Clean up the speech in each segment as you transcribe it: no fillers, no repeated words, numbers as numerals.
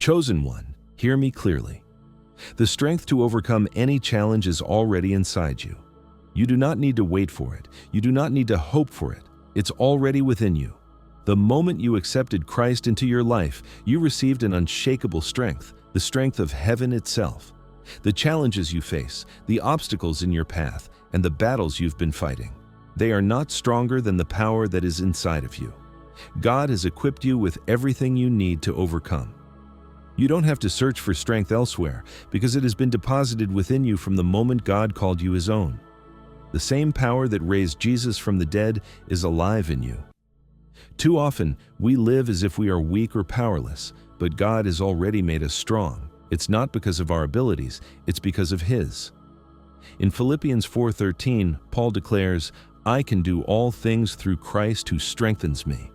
Chosen one, hear me clearly. The strength to overcome any challenge is already inside you. You do not need to wait for it. You do not need to hope for it. It's already within you. The moment you accepted Christ into your life, you received an unshakable strength, the strength of heaven itself. The challenges you face, the obstacles in your path, and the battles you've been fighting, they are not stronger than the power that is inside of you. God has equipped you with everything you need to overcome. You don't have to search for strength elsewhere because it has been deposited within you from the moment God called you His own. The same power that raised Jesus from the dead is alive in you. Too often, we live as if we are weak or powerless, but God has already made us strong. It's not because of our abilities, it's because of His. In Philippians 4:13, Paul declares, "I can do all things through Christ who strengthens me."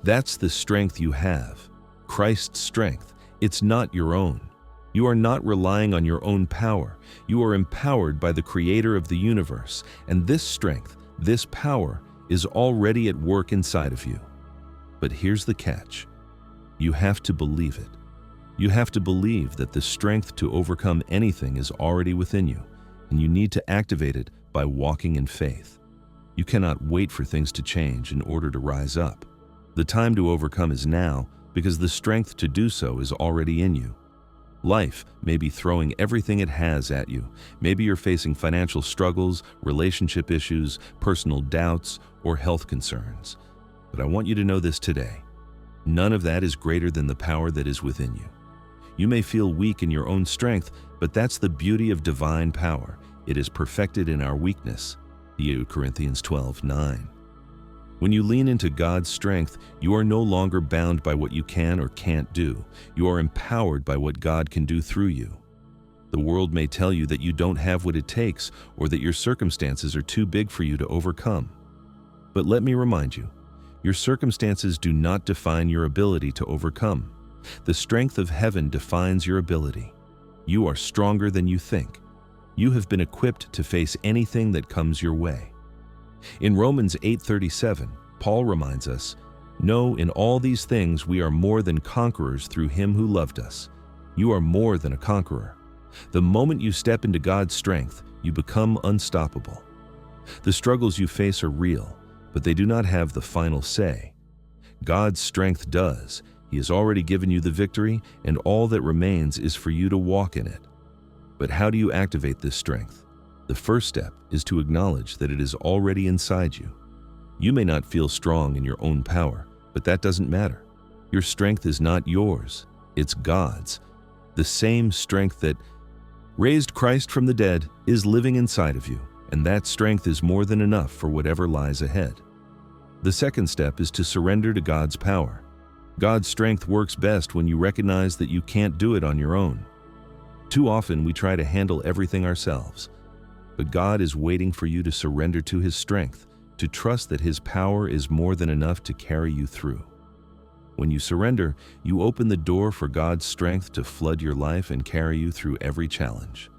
That's the strength you have, Christ's strength. It's not your own. You are not relying on your own power. You are empowered by the Creator of the universe, and this strength, this power, is already at work inside of you. But here's the catch. You have to believe it. You have to believe that the strength to overcome anything is already within you, and you need to activate it by walking in faith. You cannot wait for things to change in order to rise up. The time to overcome is now, because the strength to do so is already in you. Life may be throwing everything it has at you. Maybe you're facing financial struggles, relationship issues, personal doubts, or health concerns. But I want you to know this today. None of that is greater than the power that is within you. You may feel weak in your own strength, but that's the beauty of divine power. It is perfected in our weakness. 2 Corinthians 12:9. When you lean into God's strength, you are no longer bound by what you can or can't do. You are empowered by what God can do through you. The world may tell you that you don't have what it takes or that your circumstances are too big for you to overcome. But let me remind you, your circumstances do not define your ability to overcome. The strength of heaven defines your ability. You are stronger than you think. You have been equipped to face anything that comes your way. In Romans 8:37, Paul reminds us, "No, in all these things we are more than conquerors through Him who loved us." You are more than a conqueror. The moment you step into God's strength, you become unstoppable. The struggles you face are real, but they do not have the final say. God's strength does. He has already given you the victory, and all that remains is for you to walk in it. But how do you activate this strength? The first step is to acknowledge that it is already inside you. You may not feel strong in your own power, but that doesn't matter. Your strength is not yours, it's God's. The same strength that raised Christ from the dead is living inside of you, and that strength is more than enough for whatever lies ahead. The second step is to surrender to God's power. God's strength works best when you recognize that you can't do it on your own. Too often we try to handle everything ourselves. But God is waiting for you to surrender to His strength, to trust that His power is more than enough to carry you through. When you surrender, you open the door for God's strength to flood your life and carry you through every challenge.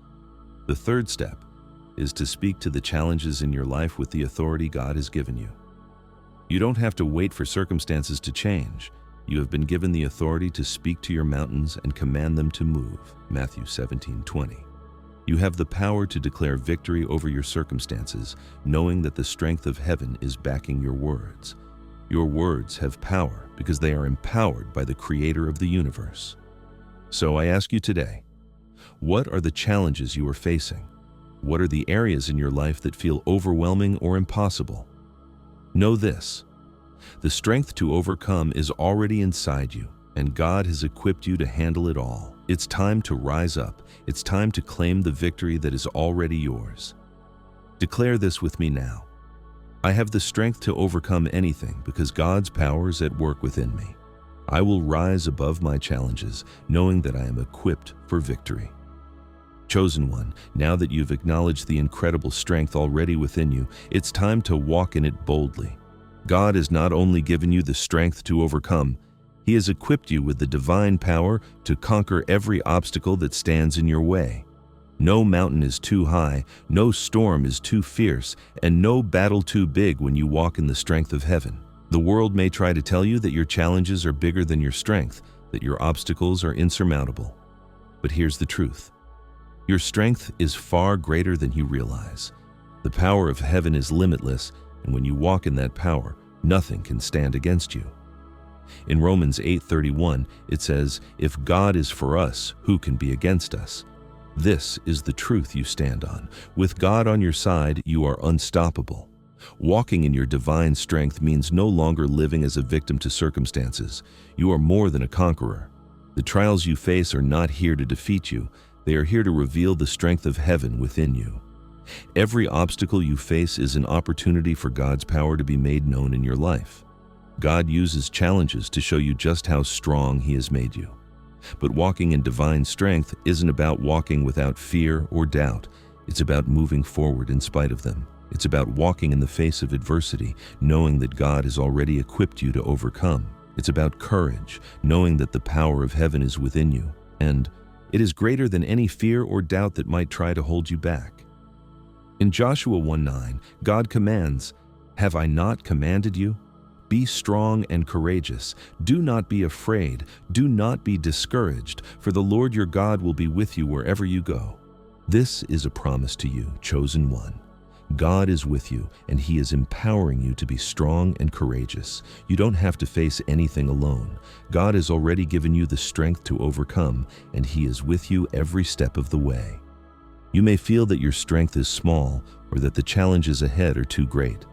The third step is to speak to the challenges in your life with the authority God has given you. You don't have to wait for circumstances to change. You have been given the authority to speak to your mountains and command them to move. Matthew 17:20. You have the power to declare victory over your circumstances, knowing that the strength of heaven is backing your words. Your words have power because they are empowered by the Creator of the universe. So I ask you today, what are the challenges you are facing? What are the areas in your life that feel overwhelming or impossible? Know this: the strength to overcome is already inside you, and God has equipped you to handle it all. It's time to rise up. It's time to claim the victory that is already yours. Declare this with me now. I have the strength to overcome anything because God's power is at work within me. I will rise above my challenges, knowing that I am equipped for victory. Chosen one, now that you've acknowledged the incredible strength already within you, it's time to walk in it boldly. God has not only given you the strength to overcome, He has equipped you with the divine power to conquer every obstacle that stands in your way. No mountain is too high, no storm is too fierce, and no battle too big when you walk in the strength of heaven. The world may try to tell you that your challenges are bigger than your strength, that your obstacles are insurmountable. But here's the truth. Your strength is far greater than you realize. The power of heaven is limitless, and when you walk in that power, nothing can stand against you. In Romans 8:31, it says, "If God is for us, who can be against us?" This is the truth you stand on. With God on your side, you are unstoppable. Walking in your divine strength means no longer living as a victim to circumstances. You are more than a conqueror. The trials you face are not here to defeat you. They are here to reveal the strength of heaven within you. Every obstacle you face is an opportunity for God's power to be made known in your life. God uses challenges to show you just how strong He has made you. But walking in divine strength isn't about walking without fear or doubt. It's about moving forward in spite of them. It's about walking in the face of adversity, knowing that God has already equipped you to overcome. It's about courage, knowing that the power of heaven is within you, and it is greater than any fear or doubt that might try to hold you back. In Joshua 1:9, God commands, "Have I not commanded you? Be strong and courageous. Do not be afraid. Do not be discouraged, for the Lord your God will be with you wherever you go." This is a promise to you, chosen one. God is with you, and He is empowering you to be strong and courageous. You don't have to face anything alone. God has already given you the strength to overcome, and He is with you every step of the way. You may feel that your strength is small or that the challenges ahead are too great.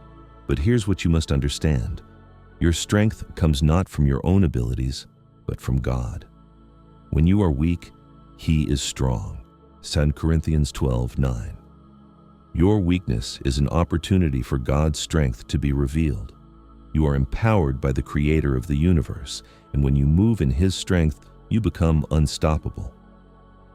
But here's what you must understand. Your strength comes not from your own abilities, but from God. When you are weak, He is strong. 2 Corinthians 12:9. Your weakness is an opportunity for God's strength to be revealed. You are empowered by the Creator of the universe, and when you move in His strength, you become unstoppable.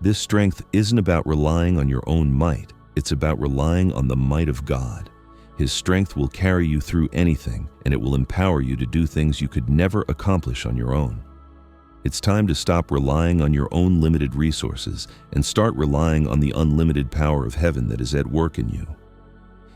This strength isn't about relying on your own might, it's about relying on the might of God. His strength will carry you through anything, and it will empower you to do things you could never accomplish on your own. It's time to stop relying on your own limited resources and start relying on the unlimited power of heaven that is at work in you.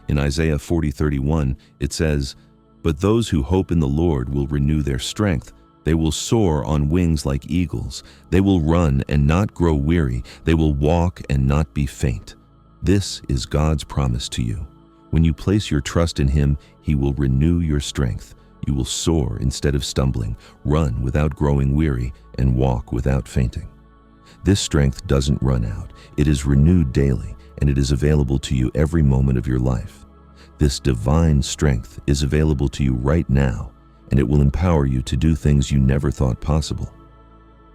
In Isaiah 40:31, it says, "But those who hope in the Lord will renew their strength. They will soar on wings like eagles. They will run and not grow weary. They will walk and not be faint." This is God's promise to you. When you place your trust in Him, He will renew your strength. You will soar instead of stumbling, run without growing weary, and walk without fainting. This strength doesn't run out. It is renewed daily, and it is available to you every moment of your life. This divine strength is available to you right now, and it will empower you to do things you never thought possible.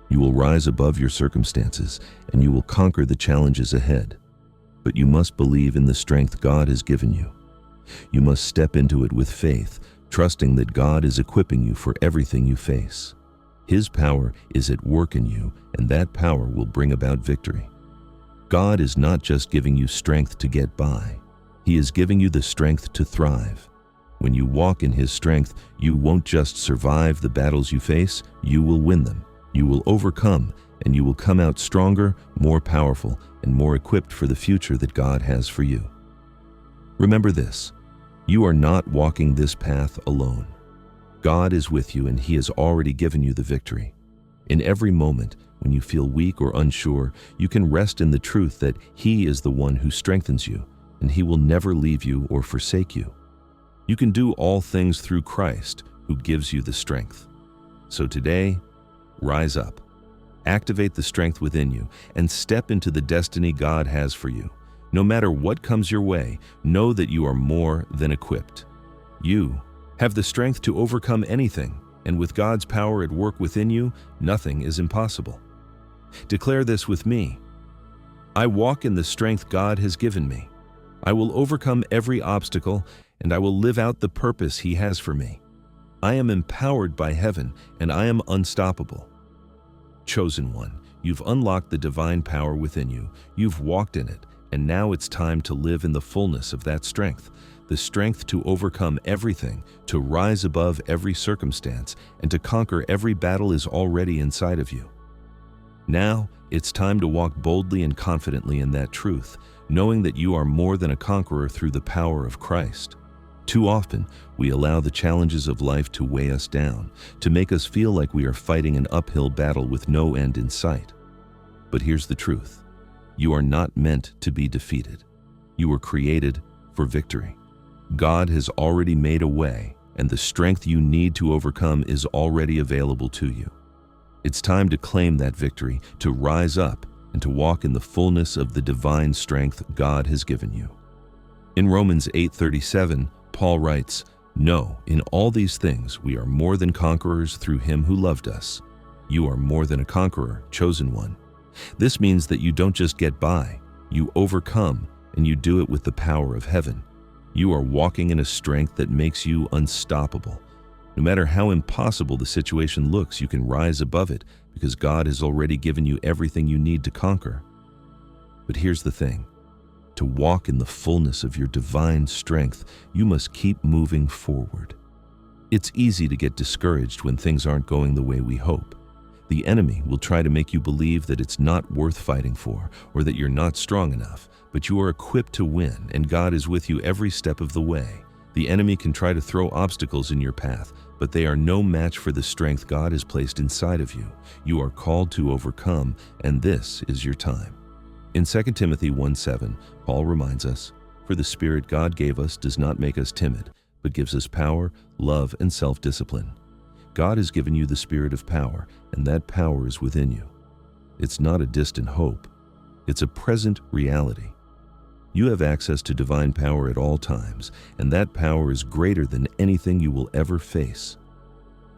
You will rise above your circumstances, and you will conquer the challenges ahead. But you must believe in the strength God has given you. You must step into it with faith, trusting that God is equipping you for everything you face. His power is at work in you, and that power will bring about victory. God is not just giving you strength to get by. He is giving you the strength to thrive. When you walk in His strength, you won't just survive the battles you face, you will win them. You will overcome, and you will come out stronger, more powerful, and more equipped for the future that God has for you. Remember this, you are not walking this path alone. God is with you, and He has already given you the victory. In every moment, when you feel weak or unsure, you can rest in the truth that He is the one who strengthens you, and He will never leave you or forsake you. You can do all things through Christ, who gives you the strength. So today, rise up. Activate the strength within you and step into the destiny God has for you. No matter what comes your way, know that you are more than equipped. You have the strength to overcome anything, and with God's power at work within you, nothing is impossible. Declare this with me. I walk in the strength God has given me. I will overcome every obstacle, and I will live out the purpose He has for me. I am empowered by heaven, and I am unstoppable. Chosen one, you've unlocked the divine power within you. You've walked in it, and now it's time to live in the fullness of that strength. The strength to overcome everything, to rise above every circumstance, and to conquer every battle is already inside of you. Now, it's time to walk boldly and confidently in that truth, knowing that you are more than a conqueror through the power of Christ. Too often, we allow the challenges of life to weigh us down, to make us feel like we are fighting an uphill battle with no end in sight. But here's the truth. You are not meant to be defeated. You were created for victory. God has already made a way, and the strength you need to overcome is already available to you. It's time to claim that victory, to rise up, and to walk in the fullness of the divine strength God has given you. In Romans 8:37, Paul writes, "No, in all these things we are more than conquerors through him who loved us." You are more than a conqueror, chosen one. This means that you don't just get by, you overcome, and you do it with the power of heaven. You are walking in a strength that makes you unstoppable. No matter how impossible the situation looks, you can rise above it because God has already given you everything you need to conquer. But here's the thing. To walk in the fullness of your divine strength, you must keep moving forward. It's easy to get discouraged when things aren't going the way we hope. The enemy will try to make you believe that it's not worth fighting for or that you're not strong enough, but you are equipped to win and God is with you every step of the way. The enemy can try to throw obstacles in your path, but they are no match for the strength God has placed inside of you. You are called to overcome, and this is your time. In 2 Timothy 1:7, Paul reminds us, "For the Spirit God gave us does not make us timid, but gives us power, love, and self-discipline." God has given you the spirit of power, and that power is within you. It's not a distant hope. It's a present reality. You have access to divine power at all times, and that power is greater than anything you will ever face.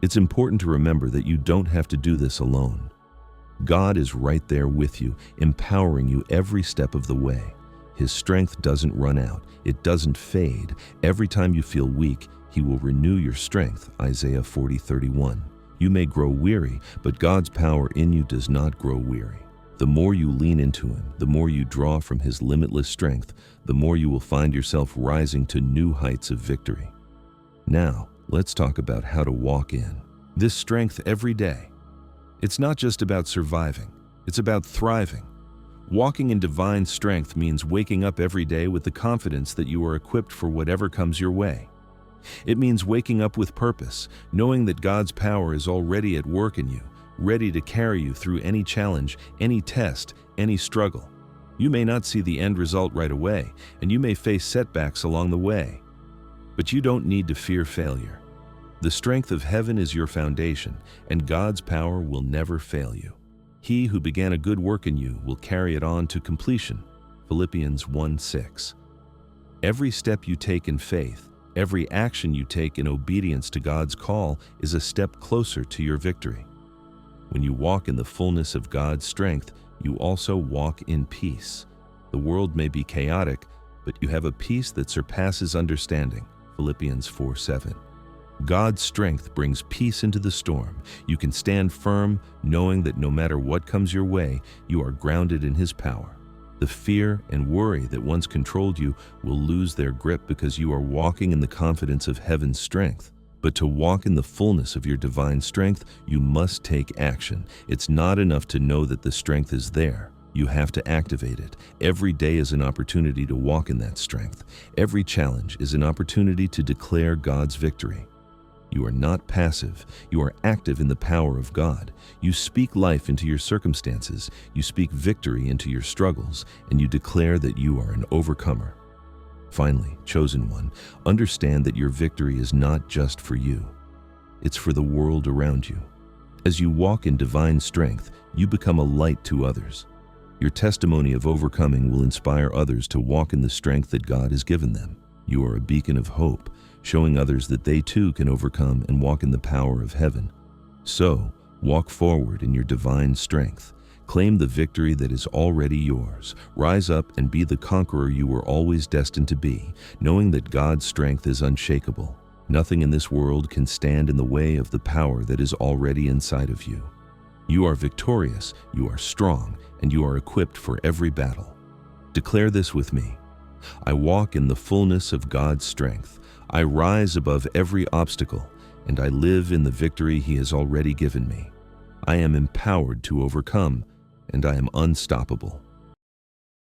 It's important to remember that you don't have to do this alone. God is right there with you, empowering you every step of the way. His strength doesn't run out. It doesn't fade. Every time you feel weak, He will renew your strength, Isaiah 40:31. You may grow weary, but God's power in you does not grow weary. The more you lean into Him, the more you draw from His limitless strength, the more you will find yourself rising to new heights of victory. Now, let's talk about how to walk in this strength every day. It's not just about surviving, it's about thriving. Walking in divine strength means waking up every day with the confidence that you are equipped for whatever comes your way. It means waking up with purpose, knowing that God's power is already at work in you, ready to carry you through any challenge, any test, any struggle. You may not see the end result right away, and you may face setbacks along the way. But you don't need to fear failure. The strength of heaven is your foundation, and God's power will never fail you. He who began a good work in you will carry it on to completion. Philippians 1:6. Every step you take in faith, every action you take in obedience to God's call is a step closer to your victory. When you walk in the fullness of God's strength, you also walk in peace. The world may be chaotic, but you have a peace that surpasses understanding. Philippians 4:7. God's strength brings peace into the storm. You can stand firm, knowing that no matter what comes your way, you are grounded in His power. The fear and worry that once controlled you will lose their grip because you are walking in the confidence of heaven's strength. But to walk in the fullness of your divine strength, you must take action. It's not enough to know that the strength is there. You have to activate it. Every day is an opportunity to walk in that strength. Every challenge is an opportunity to declare God's victory. You are not passive. You are active in the power of God. You speak life into your circumstances. You speak victory into your struggles, and you declare that you are an overcomer. Finally, chosen one, understand that your victory is not just for you. It's for the world around you. As you walk in divine strength, you become a light to others. Your testimony of overcoming will inspire others to walk in the strength that God has given them. You are a beacon of hope, showing others that they too can overcome and walk in the power of heaven. So, walk forward in your divine strength. Claim the victory that is already yours. Rise up and be the conqueror you were always destined to be, knowing that God's strength is unshakable. Nothing in this world can stand in the way of the power that is already inside of you. You are victorious, you are strong, and you are equipped for every battle. Declare this with me. I walk in the fullness of God's strength. I rise above every obstacle, and I live in the victory He has already given me. I am empowered to overcome, and I am unstoppable.